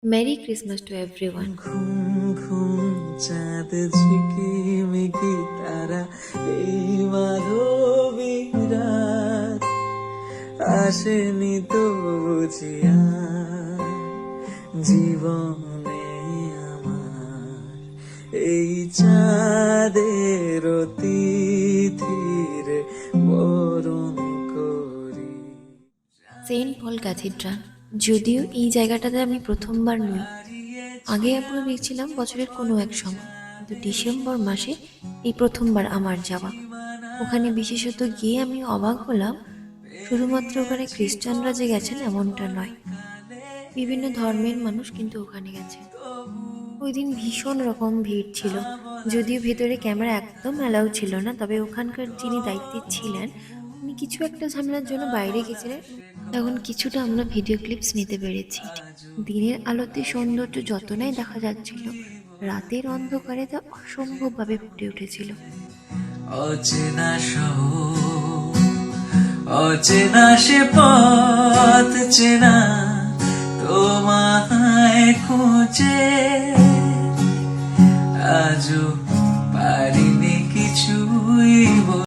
Merry Christmas to everyone. ঘুম ঘুম চাঁদ ঝিকিমিকি তারা এই মাধবী রাত আসেনি তো বুঝিয়া জীবনে আমার এই চাঁদের তিথিরে বরণ করি। সেন্ট পল ক্যাথিড্রাল। যদিও এই জায়গাটাতে আমি প্রথমবার নই, আগে একবার গেছিলাম বছরের কোনো এক সময়, কিন্তু ডিসেম্বর মাসে এই প্রথমবার আমার যাওয়া। ওখানে বিশেষত গিয়ে আমি অবাক হলাম, শুধুমাত্র ওখানে খ্রিস্টানরা যে গেছেন এমনটা নয়, বিভিন্ন ধর্মের মানুষ কিন্তু ওখানে গেছে। ওই দিন ভীষণ রকম ভিড় ছিল, যদিও ভেতরে ক্যামেরা একদম অ্যালাউ ছিল না, তবে ওখানকার যিনি দায়িত্বে ছিলেন উনি কিছু একটা ঝামেলার জন্য বাইরে গেছিলেন। তখন কিছুটা আমরা ভিডিও ক্লিপস নিতে পেরেছি। দিনের আলোতে সৌন্দর্য যতটাই দেখা যাচ্ছিল, রাতের অন্ধকারে তা অসম্ভবভাবে ফুটে উঠেছিল। অচেনা শহর, অচেনা সে পথ চেনা তোমায় খুঁজে আজও পারিনি কিছুই